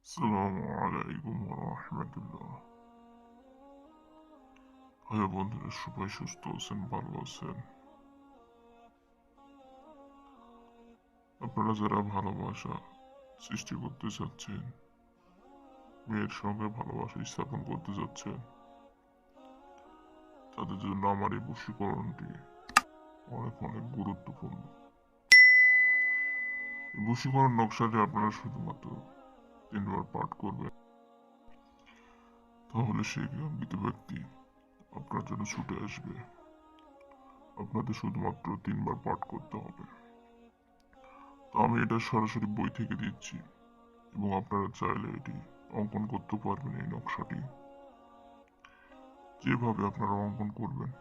আসসালামু আলাইকুম রহমতুল্লাহ। ভাই বন্ধুরা সবাই সুস্থ আছেন, ভালো আছেন? আপনারা যারা ভালোবাসা সৃষ্টি করতে চাচ্ছেন, মেয়ের সঙ্গে ভালোবাসা স্থাপন করতে যাচ্ছেন, তাদের জন্য আমার এই বশীকরণটি অনেক অনেক গুরুত্বপূর্ণ। এই বশীকরণ নকশাটি আপনারা শুধুমাত্র 3বার পাঠ করবেন, তাহলে সেই কাঙ্ক্ষিত ব্যক্তি আপনার জন্য ছুটে আসবে। আপনাদের শুধুমাত্র 3বার পাঠ করতে হবে। তো আমি এটা সরাসরি বই থেকে দিচ্ছি, এবং আপনারা চাইলে এটি অঙ্কন করতে পারবেন। এই নকশাটি যেভাবে আপনারা অঙ্কন করবেন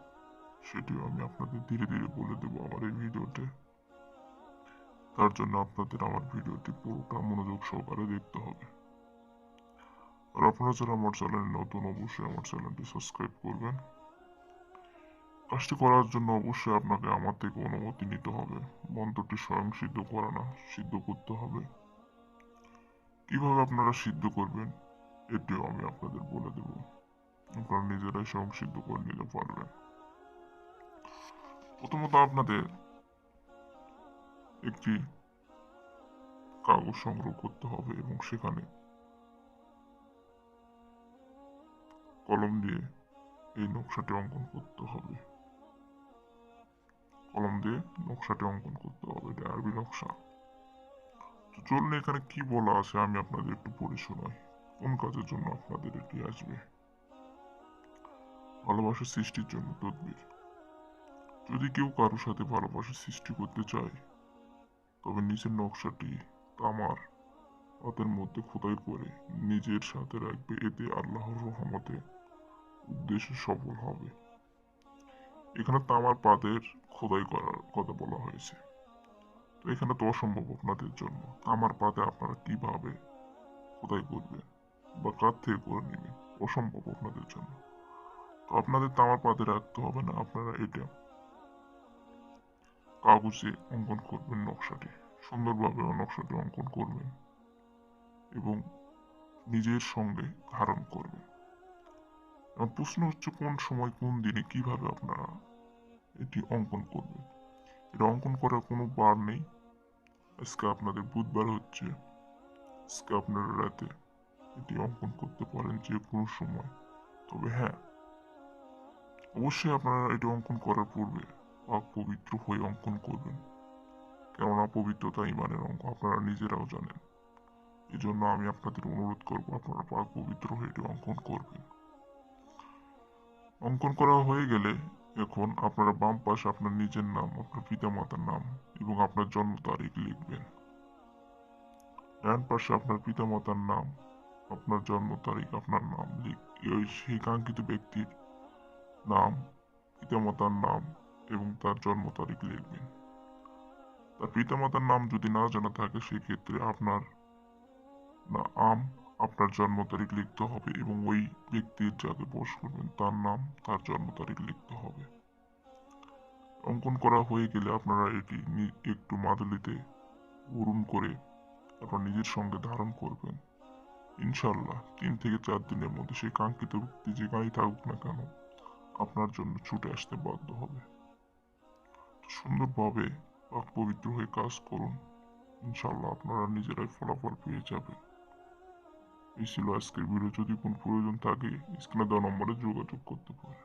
সেটিও আমি আপনাদের ধীরে ধীরে বলে দেবো আমার এই ভিডিওতে। তার জন্য আপনাদের আমার ভিডিওটি পুরোটা মনোযোগ সহকারে দেখতে হবে। আর আপনারা যারা আমার চ্যানেলে নতুন, অবশ্যই আমার চ্যানেলটি সাবস্ক্রাইব করবেন। কাজটি করার জন্য অবশ্যই আপনাকে আমার থেকে অনুমতি নিতে হবে। মন্ত্রটি স্বয়ং সিদ্ধ করা না, সিদ্ধ করতে হবে। কিভাবে আপনারা সিদ্ধ করবেন এটিও আমি আপনাদের বলে দেব। আপনারা নিজেরাই স্বয়ং সিদ্ধ করে নিতে পারবেন। প্রথমত আপনাদের একটি কাগজ সংগ্রহ করতে হবে এবং সেখানে কলম দিয়ে এই নকশাটি অঙ্কন করতে হবে। কলম দিয়ে নকশাটি অঙ্কন করতে হবে, এটা আরবি নকশা। তো চলুন এখানে কি বলা আছে আমি আপনাদের একটু পড়ে শোনাই, কোন কাজের জন্য আপনাদের এটি আসবে। ভালোবাসা সৃষ্টির জন্য তদবির। যদি কেউ কারোর সাথে ভালোবাসা সৃষ্টি করতে চায়, তবে নিচের নকশাটি তামার পাতের মধ্যে খোদাই করে নিজের সাথে রাখবে। এতে আল্লাহর রহমতে উদ্দেশ্য সফল হবে। এখানে তামার পাতের খোদাই করার কথা বলা হয়েছে। তো এখানে তো অসম্ভব আপনাদের জন্য। তামার পাতে আপনারা কিভাবে খোদাই করবেন বা কার থেকে করে নেবেন, অসম্ভব আপনাদের জন্য। তো আপনাদের তামার পাতে রাখতে হবে না, আপনারা এটা কাগজে অঙ্কন করবেন। নকশাটি সুন্দরভাবে নকশাটি অঙ্কন করবেন এবং নিজের সঙ্গে ধারণ করবেন। এখন প্রশ্ন হচ্ছে কোন সময়, কোন দিনে, কিভাবে আপনারা এটি অঙ্কন করবেন। এটা অঙ্কন করার কোনো বার নেই। আজকে আপনাদের বুধবার হচ্ছে, আজকে আপনারা রাতে এটি অঙ্কন করতে পারেন যে কোনো সময়। তবে হ্যাঁ, অবশ্যই আপনারা এটি অঙ্কন করার পূর্বে পাক পবিত্র হয়ে অঙ্কন করবেন। কেননা পবিত্রতা ইমানের অঙ্ক, আপনারা নিজেরাও জানেন। এই জন্য আমি আপনাদের অনুরোধ করবো আপনারা পাক পবিত্র হয়ে এটি অঙ্কন করবেন। অঙ্কন করা হয়ে গেলে এখন আপনারা বাম পাশে আপনার নিজের নাম, আপনার পিতামাতার নাম এবং আপনার জন্ম তারিখ লিখবেন। ডান পাশে আপনার পিতামাতার নাম, আপনার জন্ম তারিখ, আপনার নাম সেই কাঙ্ক্ষিত ব্যক্তির নাম, পিতামাতার নাম এবং তার জন্ম তারিখ লিখবেন। তার পিতামাতার নাম যদি না জানা থাকে সেক্ষেত্রে আপনার নাম, আপনার জন্ম তারিখ লিখতে হবে এবং ওই ব্যক্তির যাকে বশ করবেন তার নাম, তার জন্ম তারিখ লিখতে হবে। অঙ্কন করা হয়ে গেলে আপনারা এটি একটু মাদুলিতে গুরুম করে আপনার নিজের সঙ্গে ধারণ করবেন। ইনশাল্লাহ 3 থেকে 4 দিনের মধ্যে সেই কাঙ্ক্ষিত ব্যক্তি যেখানেই থাকুক না কেন আপনার জন্য ছুটে আসতে বাধ্য হবে। সুন্দরভাবে পাক পবিত্র হয়ে কাজ করুন, ইনশাল্লাহ আপনারা নিজেরাই ফলাফল পেয়ে যাবেন। এই ছিল আজকের ভিডিও। যদি কোনো প্রয়োজন থাকে স্ক্রিনে দেওয়া নম্বরে যোগাযোগ করতে পারেন।